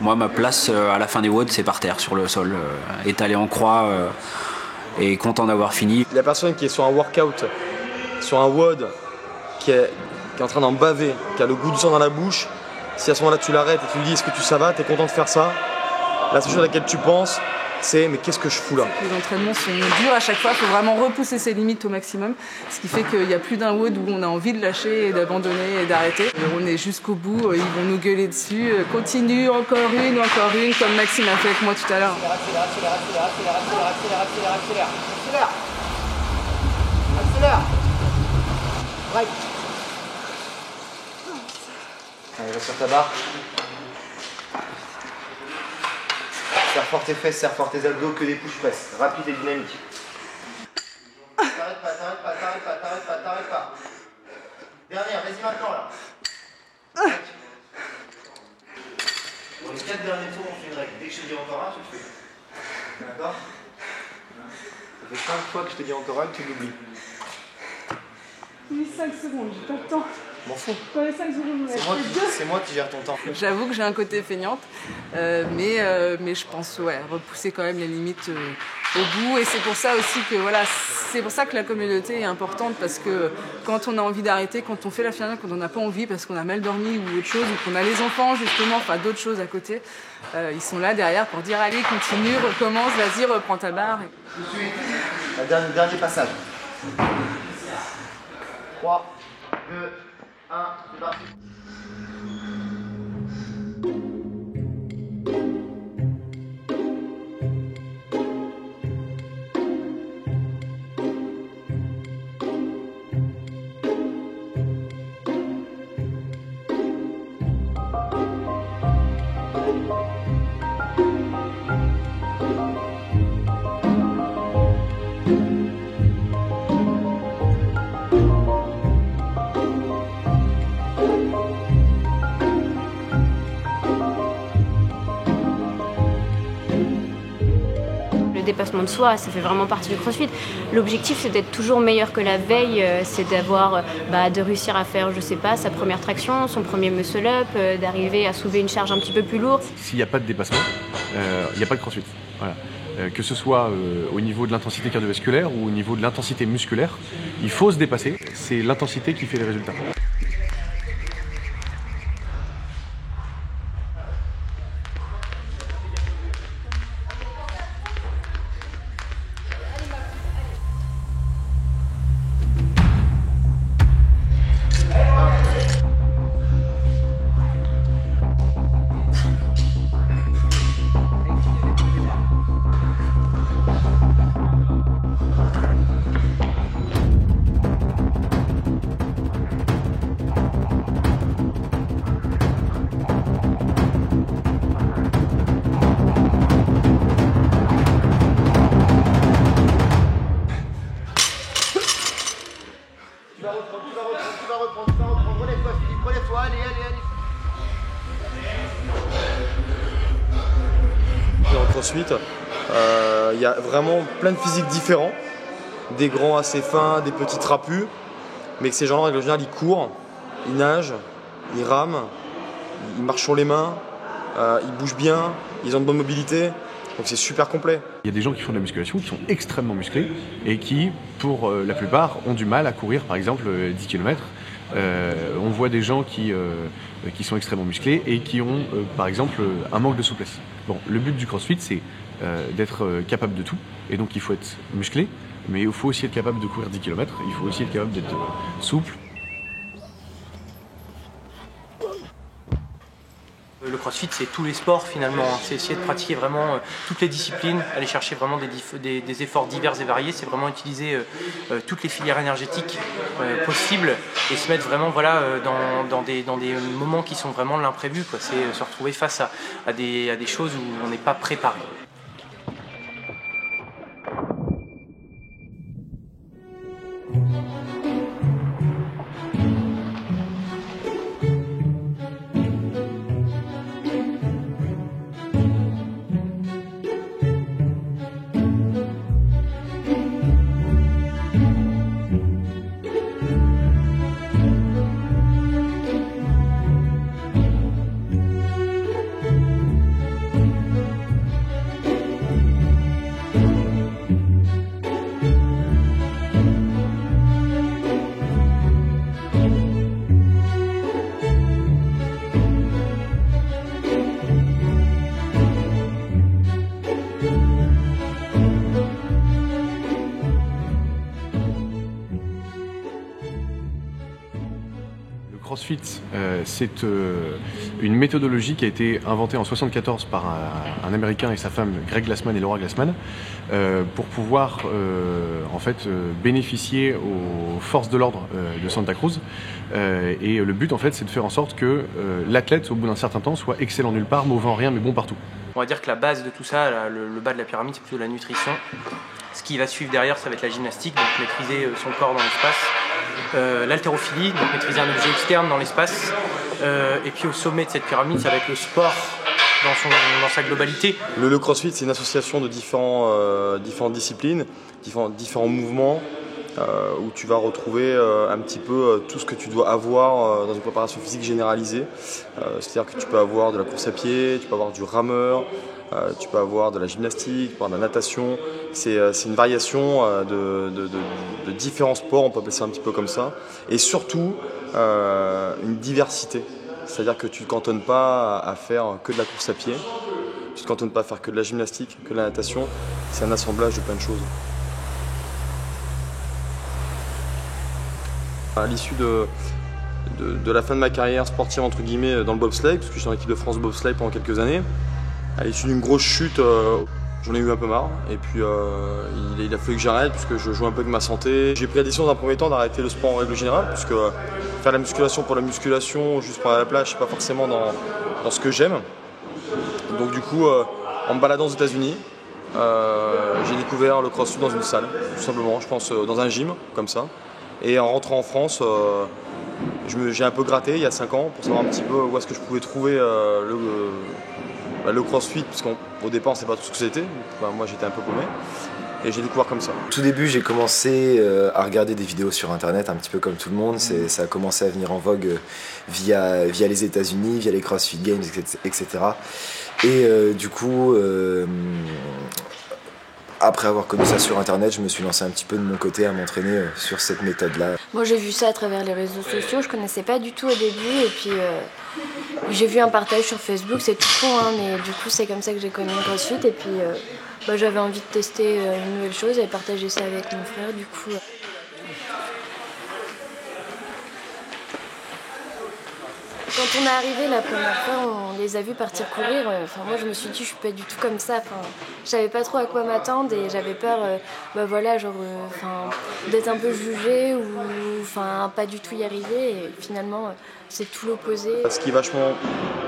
Moi, ma place à la fin des WOD, c'est par terre, sur le sol, étalé en croix, et content d'avoir fini. La personne qui est sur un workout, sur un WOD, qui est en train d'en baver, qui a le goût du sang dans la bouche, si à ce moment-là tu l'arrêtes et tu lui dis est-ce que ça va, t'es content de faire ça, la seule chose à laquelle tu penses, c'est mais qu'est-ce que je fous là? Les entraînements sont durs à chaque fois, il faut vraiment repousser ses limites au maximum, ce qui fait qu'il y a plus d'un WOD où on a envie de lâcher et d'abandonner et d'arrêter. On est jusqu'au bout, ils vont nous gueuler dessus, continue, encore une, comme Maxime a fait avec moi tout à l'heure. Accélère. Right. Allez, va sur ta barre. Serre fort tes fesses, serre fort tes abdos, que des push-press. Rapide et dynamique. T'arrêtes pas. Dernière, vas-y maintenant là. Pour les 4 derniers tours, on fait une règle. Dès que je te dis encore un, tu le fais. D'accord? Ça fait 5 fois que je te dis encore un, tu l'oublies. Oui, 5 secondes, j'ai pas le temps. M'en fous. Dans les 5 secondes, C'est moi qui gère ton temps. J'avoue que j'ai un côté feignante, mais je pense repousser quand même les limites au bout. Et c'est pour ça aussi que c'est pour ça que la communauté est importante, parce que quand on a envie d'arrêter, quand on fait la finale, quand on n'a pas envie parce qu'on a mal dormi ou autre chose, ou qu'on a les enfants justement, enfin d'autres choses à côté, ils sont là derrière pour dire allez, continue, recommence, vas-y, reprends ta barre. Tout de suite, le dernier passage. 3, 2, 1, c'est parti. Le dépassement de soi, ça fait vraiment partie du CrossFit. L'objectif, c'est d'être toujours meilleur que la veille, c'est d'avoir, de réussir à faire, je sais pas, sa première traction, son premier muscle-up, d'arriver à soulever une charge un petit peu plus lourde. S'il n'y a pas de dépassement, il n'y a pas de CrossFit. Voilà. Que ce soit au niveau de l'intensité cardiovasculaire ou au niveau de l'intensité musculaire, il faut se dépasser. C'est l'intensité qui fait les résultats. Tu vas reprendre. Relève-toi, Philippe, relève-toi, allez. Dans le CrossFit, il y a vraiment plein de physiques différents. Des grands assez fins, des petits trapus. Mais que ces gens-là, en règle générale, ils courent, ils nagent, ils rament, ils marchent sur les mains, ils bougent bien, ils ont de bonne mobilité. Donc c'est super complet. Il y a des gens qui font de la musculation qui sont extrêmement musclés et qui, pour la plupart, ont du mal à courir, par exemple, 10 km. On voit des gens qui sont extrêmement musclés et qui ont, par exemple, un manque de souplesse. Bon, le but du CrossFit, c'est d'être capable de tout. Et donc il faut être musclé, mais il faut aussi être capable de courir 10 km. Il faut aussi être capable d'être souple. Le CrossFit, c'est tous les sports finalement, c'est essayer de pratiquer vraiment toutes les disciplines, aller chercher vraiment des efforts divers et variés, c'est vraiment utiliser toutes les filières énergétiques possibles et se mettre vraiment dans des moments qui sont vraiment l'imprévu, c'est se retrouver face à des choses où on n'est pas préparé. CrossFit, c'est une méthodologie qui a été inventée en 1974 par un Américain et sa femme, Greg Glassman et Laura Glassman, pour pouvoir en fait bénéficier aux forces de l'ordre de Santa Cruz. Et le but, en fait, c'est de faire en sorte que l'athlète, au bout d'un certain temps, soit excellent nulle part, mauvais en rien, mais bon partout. On va dire que la base de tout ça, le bas de la pyramide, c'est plutôt la nutrition. Ce qui va suivre derrière, ça va être la gymnastique, donc maîtriser son corps dans l'espace. L'haltérophilie, donc maîtriser un objet externe dans l'espace. Et puis au sommet de cette pyramide, ça va être le sport dans sa globalité. Le CrossFit, c'est une association de différentes disciplines, différents mouvements, où tu vas retrouver un petit peu tout ce que tu dois avoir dans une préparation physique généralisée. C'est-à-dire que tu peux avoir de la course à pied, tu peux avoir du rameur, tu peux avoir de la gymnastique, tu peux avoir de la natation. C'est une variation de différents sports, on peut appeler ça un petit peu comme ça. Et surtout, une diversité. C'est-à-dire que tu ne te cantonnes pas à faire que de la course à pied, tu ne te cantonnes pas à faire que de la gymnastique, que de la natation. C'est un assemblage de plein de choses. À l'issue de la fin de ma carrière sportive entre guillemets dans le bobsleigh, parce que j'étais en équipe de France bobsleigh pendant quelques années, à l'issue d'une grosse chute, j'en ai eu un peu marre et puis il a fallu que j'arrête puisque je jouais un peu avec ma santé. J'ai pris la décision dans un premier temps d'arrêter le sport en règle générale, puisque faire la musculation pour la musculation, juste pour aller à la plage, c'est pas forcément dans ce que j'aime. Donc du coup, en me baladant aux États-Unis, j'ai découvert le CrossFit dans une salle, tout simplement, je pense dans un gym comme ça. Et en rentrant en France, j'ai un peu gratté il y a 5 ans pour savoir un petit peu où est-ce que je pouvais trouver le CrossFit, puisqu'au départ on ne savait pas tout ce que c'était. Moi j'étais un peu paumé et j'ai découvert comme ça. Au tout début j'ai commencé à regarder des vidéos sur internet, un petit peu comme tout le monde. Ça a commencé à venir en vogue via les États-Unis, via les CrossFit Games, etc. Et du coup, après avoir connu ça sur internet, je me suis lancé un petit peu de mon côté à m'entraîner sur cette méthode-là. Moi j'ai vu ça à travers les réseaux sociaux, je connaissais pas du tout au début et puis j'ai vu un partage sur Facebook, c'est tout con hein, mais du coup c'est comme ça que j'ai connu le CrossFit et puis j'avais envie de tester une nouvelle chose et partager ça avec mon frère du coup. Quand on est arrivé la première fois, on les a vus partir courir. Moi, je me suis dit, je suis pas du tout comme ça. Je savais pas trop à quoi m'attendre et j'avais peur, d'être un peu jugée ou, pas du tout y arriver. Et finalement, c'est tout l'opposé. Ce qui est vachement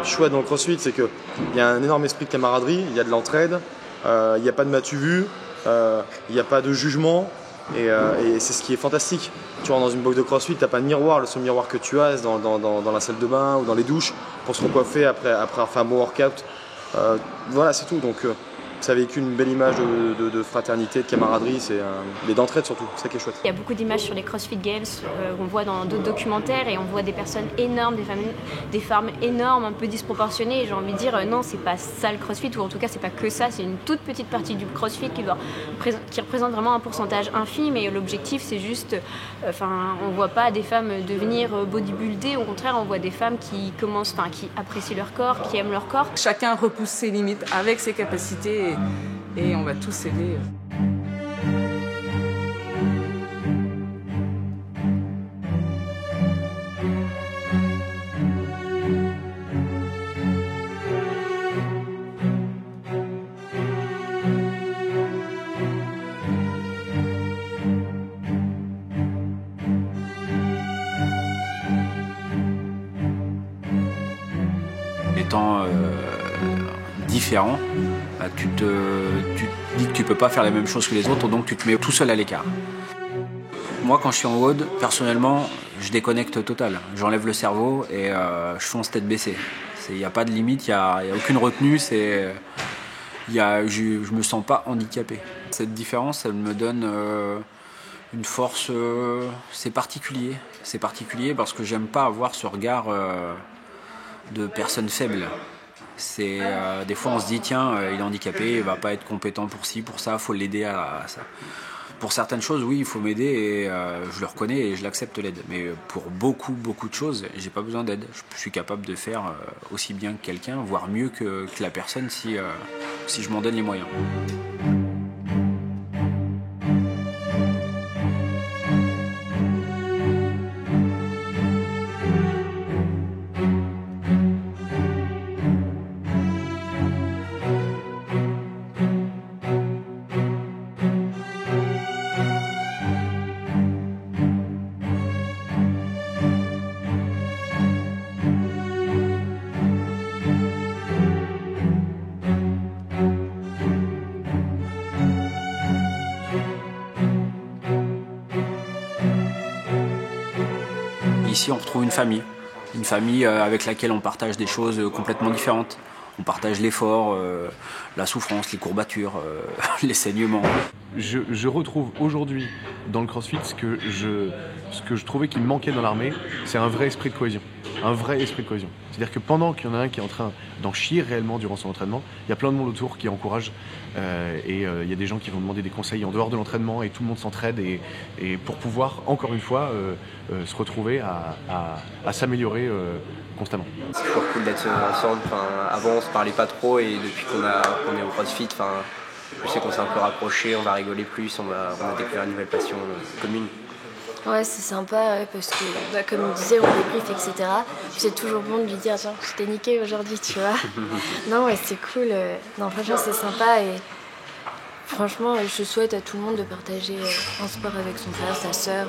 chouette dans le CrossFit, c'est qu'il y a un énorme esprit de camaraderie, il y a de l'entraide, il n'y a pas de m'as-tu vu, il n'y a pas de jugement. Et c'est ce qui est fantastique. Tu rentres dans une box de CrossFit, t'as pas de miroir, le seul miroir que tu as c'est dans la salle de bain ou dans les douches pour se recoiffer après avoir fait un bon workout. Voilà, c'est tout. Donc ça véhicule une belle image de fraternité, de camaraderie, et d'entraide surtout, c'est ça qui est chouette. Il y a beaucoup d'images sur les CrossFit Games qu'on voit dans d'autres documentaires et on voit des personnes énormes, des femmes énormes, un peu disproportionnées. Et j'ai envie de dire non, c'est pas ça le CrossFit, ou en tout cas c'est pas que ça, c'est une toute petite partie du CrossFit qui représente vraiment un pourcentage infime. Et l'objectif c'est juste, on voit pas des femmes devenir bodybuildées, au contraire on voit des femmes qui apprécient leur corps, qui aiment leur corps. Chacun repousse ses limites avec ses capacités. Et on va tous s'aider. Étant différent, tu te dis que tu peux pas faire la même chose que les autres, donc tu te mets tout seul à l'écart. Moi, quand je suis en WOD, personnellement, je déconnecte total. J'enlève le cerveau et je fonce tête baissée. Il n'y a pas de limite, il n'y a aucune retenue, je me sens pas handicapé. Cette différence, elle me donne une force, c'est particulier. C'est particulier parce que j'aime pas avoir ce regard de personne faible. Des fois on se dit tiens il est handicapé, il va pas être compétent pour ci, pour ça, faut l'aider à ça. Pour certaines choses oui il faut m'aider et je le reconnais et je l'accepte l'aide. Mais pour beaucoup de choses j'ai pas besoin d'aide. Je suis capable de faire aussi bien que quelqu'un, voire mieux que la personne si je m'en donne les moyens. ici, on retrouve une famille avec laquelle on partage des choses complètement différentes. On partage l'effort, la souffrance, les courbatures, les saignements. Je retrouve aujourd'hui dans le CrossFit ce que je trouvais qu'il me manquait dans l'armée, c'est un vrai esprit de cohésion. Un vrai esprit de cohésion. C'est-à-dire que pendant qu'il y en a un qui est en train d'en chier réellement durant son entraînement, il y a plein de monde autour qui encourage et il y a des gens qui vont demander des conseils en dehors de l'entraînement et tout le monde s'entraide et pour pouvoir, encore une fois, se retrouver à s'améliorer constamment. C'est toujours cool d'être ensemble. Avant, on se parlait pas trop et depuis qu'on est au CrossFit, je sais qu'on s'est un peu rapprochés, on va rigoler plus, on a découvert une nouvelle passion commune. Ouais, c'est sympa parce que, comme on disait, on débrief, etc. C'est toujours bon de lui dire, tiens, je t'ai niqué aujourd'hui, tu vois. Non, ouais, c'est cool. Non, franchement, c'est sympa et franchement, je souhaite à tout le monde de partager un sport avec son frère, sa sœur.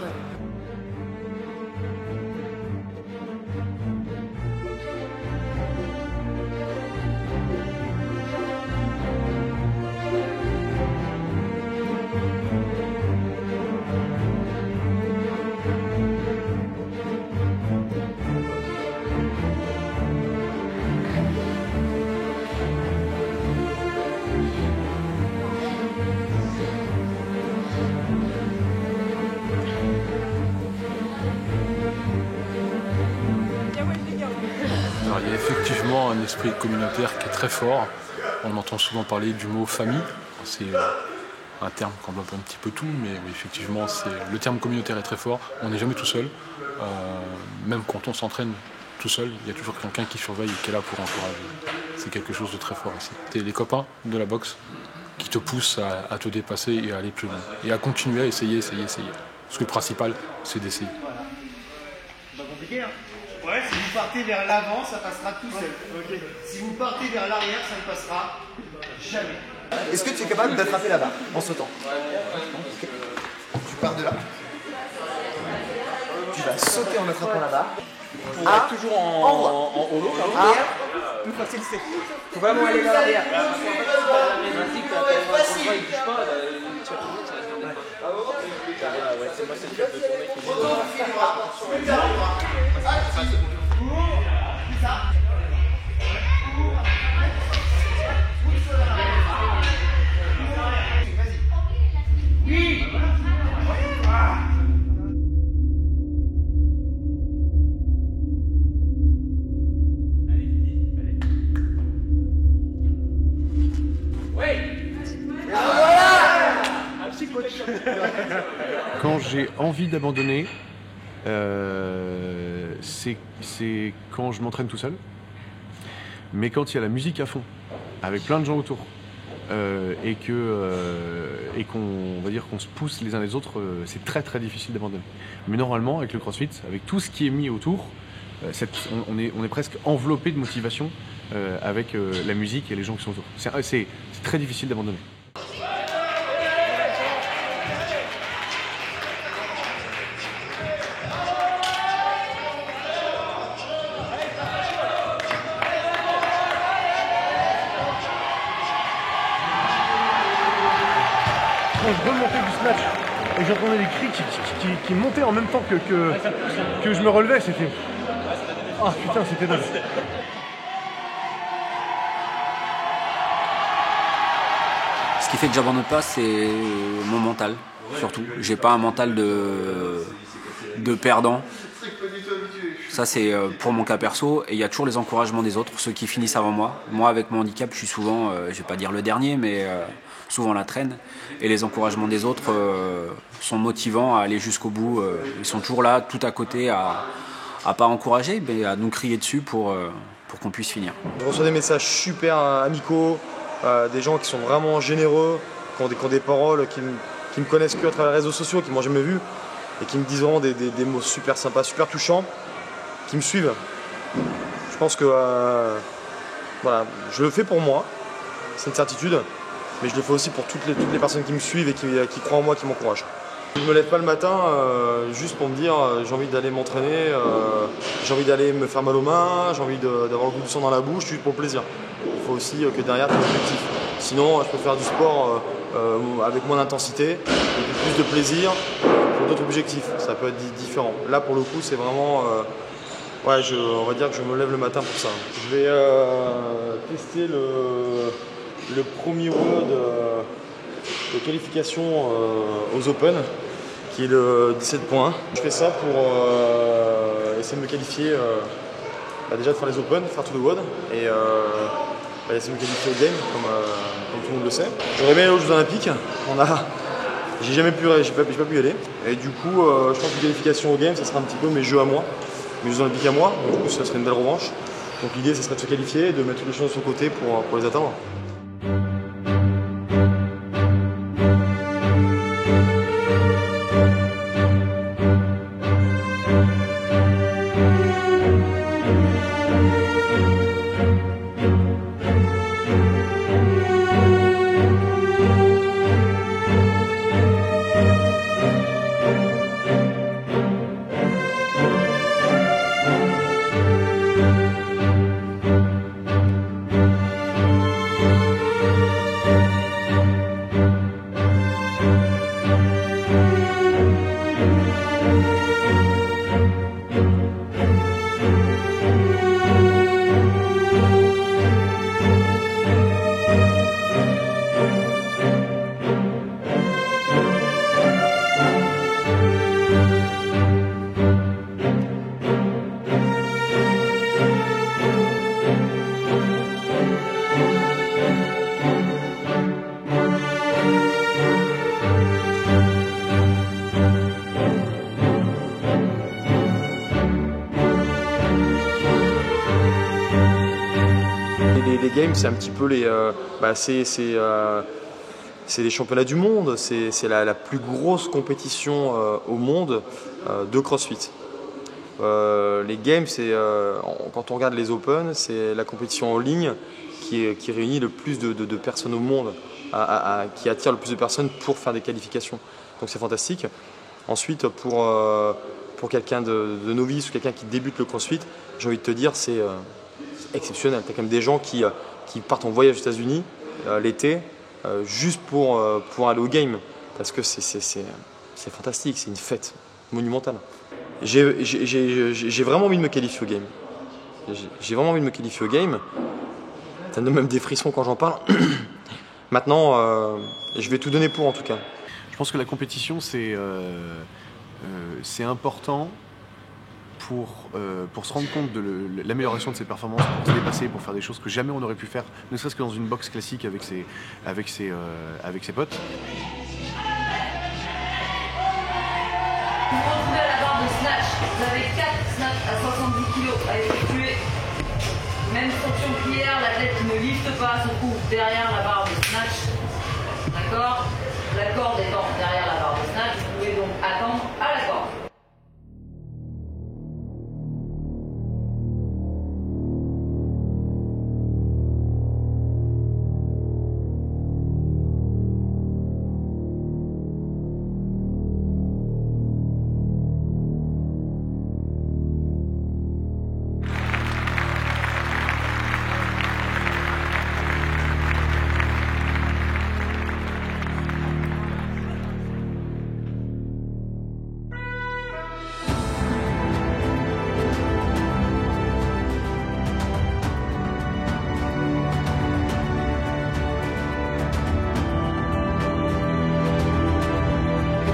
Alors, il y a effectivement un esprit communautaire qui est très fort. On entend souvent parler du mot famille. C'est un terme qui englobe un petit peu tout, mais oui, effectivement, le terme communautaire est très fort. On n'est jamais tout seul. Même quand on s'entraîne tout seul, il y a toujours quelqu'un qui surveille et qui est là pour encourager. C'est quelque chose de très fort ici. C'est les copains de la boxe qui te poussent à te dépasser et à aller plus loin. Et à continuer à essayer. Parce que le principal, c'est d'essayer. Pas compliqué, hein? Ouais, si vous partez vers l'avant, ça passera tout seul. Okay. Si vous partez vers l'arrière, ça ne passera jamais. Est-ce que tu es capable d'attraper la barre en sautant? Okay. Tu pars de là. Tu vas sauter en attrapant la barre. On va toujours en haut. Une fois que c'est le fait. Faut vraiment aller vers l'arrière. C'est moi cette fête de tournée qui Quand j'ai envie d'abandonner, c'est quand je m'entraîne tout seul. Mais quand il y a la musique à fond, avec plein de gens autour, et qu'on va dire qu'on se pousse les uns les autres, c'est très très difficile d'abandonner. Mais normalement, avec le CrossFit, avec tout ce qui est mis autour, on est presque enveloppé de motivation avec la musique et les gens qui sont autour. C'est très difficile d'abandonner. Quand je remontais du snatch et j'entendais les cris qui montaient en même temps que je me relevais, c'était... Ah putain, c'était dingue. Ce qui fait que j'abandonne pas, c'est mon mental, surtout. J'ai pas un mental de perdant. Ça, c'est pour mon cas perso. Et il y a toujours les encouragements des autres, ceux qui finissent avant moi. Moi, avec mon handicap, je suis souvent, je vais pas dire le dernier, mais souvent la traîne. Et les encouragements des autres sont motivants à aller jusqu'au bout. Ils sont toujours là, tout à côté, à pas encourager, mais à nous crier dessus pour qu'on puisse finir. Je reçois des messages super amicaux, des gens qui sont vraiment généreux, qui ont des paroles, qui me connaissent que à travers les réseaux sociaux, qui m'ont jamais vu, et qui me disent vraiment des mots super sympas, super touchants, qui me suivent. Je pense que voilà, je le fais pour moi, c'est une certitude, mais je le fais aussi pour toutes les personnes qui me suivent et qui croient en moi, qui m'encouragent. Je ne me lève pas le matin juste pour me dire j'ai envie d'aller m'entraîner, j'ai envie d'aller me faire mal aux mains, j'ai envie d'avoir le goût du sang dans la bouche, juste pour le plaisir. Il faut aussi que derrière tu aies un objectif. Sinon, je peux faire du sport avec moins d'intensité, avec plus de plaisir, pour d'autres objectifs. Ça peut être différent. Là, pour le coup, c'est vraiment... ouais, on va dire que je me lève le matin pour ça. Je vais tester le premier WOD de qualification aux Open, qui est le 17.1. Je fais ça pour essayer de me qualifier, déjà de faire les Open, faire tout le WOD, et essayer de me qualifier au game, comme tout le monde le sait. J'aurais aimé aller aux Jeux Olympiques. J'ai pas pu y aller. Et du coup, je pense que la qualification au game, ça sera un petit peu mes Jeux à moi, mes Jeux Olympiques à moi. Donc, du coup, ça serait une belle revanche. Donc l'idée, ce serait de se qualifier et de mettre toutes les choses de son côté pour les atteindre. Les games, c'est un petit peu c'est les championnats du monde, c'est la plus grosse compétition au monde de CrossFit. Les games, quand on regarde les Open, c'est la compétition en ligne qui réunit le plus de personnes au monde, qui attire le plus de personnes pour faire des qualifications. Donc c'est fantastique. Ensuite, pour quelqu'un de novice ou quelqu'un qui débute le CrossFit, j'ai envie de te dire, c'est exceptionnel. Tu as quand même des gens qui partent en voyage aux États-Unis l'été juste pour aller au game, parce que c'est fantastique, c'est une fête monumentale. J'ai vraiment envie de me qualifier au game. J'ai vraiment envie de me qualifier au game. Ça me donne même des frissons quand j'en parle. Maintenant, je vais tout donner pour, en tout cas. Je pense que la compétition, c'est important pour se rendre compte de l'amélioration de ses performances, pour se dépasser, pour faire des choses que jamais on n'aurait pu faire, ne serait-ce que dans une boxe classique avec ses potes. Vous vous retrouvez à la barre de snatch. Vous avez 4 snatchs à 70 kg à effectuer. Même fonction plière, la tête qui ne lifte pas se trouve derrière la barre de snatch. D'accord? La corde étant derrière la barre de snatch, vous pouvez donc attendre à la corde.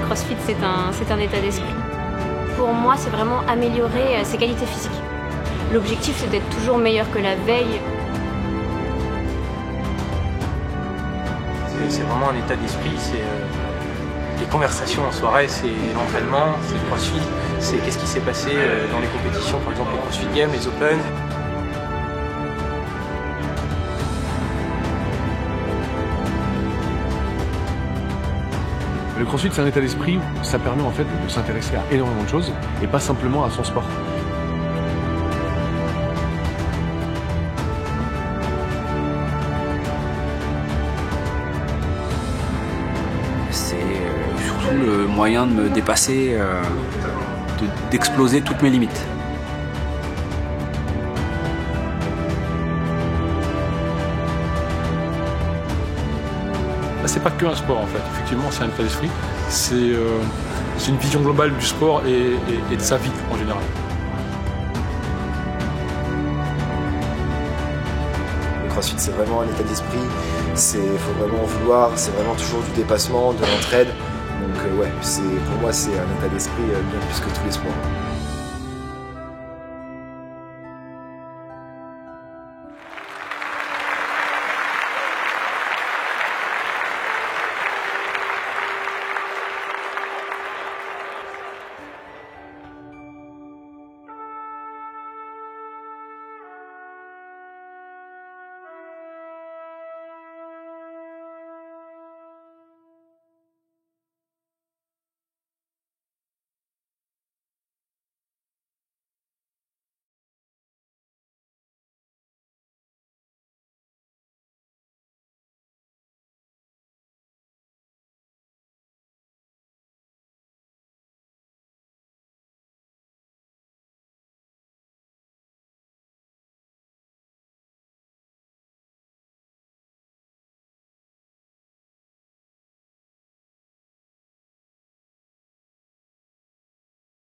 CrossFit, c'est un état d'esprit. Pour moi, c'est vraiment améliorer ses qualités physiques. L'objectif, c'est d'être toujours meilleur que la veille. C'est vraiment un état d'esprit, c'est les conversations en soirée, c'est l'entraînement, c'est le CrossFit, c'est qu'est-ce qui s'est passé dans les compétitions, par exemple les CrossFit Games, les Open. Le CrossFit, c'est un état d'esprit où ça permet en fait de s'intéresser à énormément de choses et pas simplement à son sport. C'est surtout le moyen de me dépasser, d'exploser toutes mes limites. c'est pas que un sport en fait. Effectivement, c'est un état d'esprit. C'est une vision globale du sport et de sa vie en général. Le CrossFit, c'est vraiment un état d'esprit. Il faut vraiment en vouloir. C'est vraiment toujours du dépassement, de l'entraide. Donc ouais, pour moi, c'est un état d'esprit bien plus que tous les sports.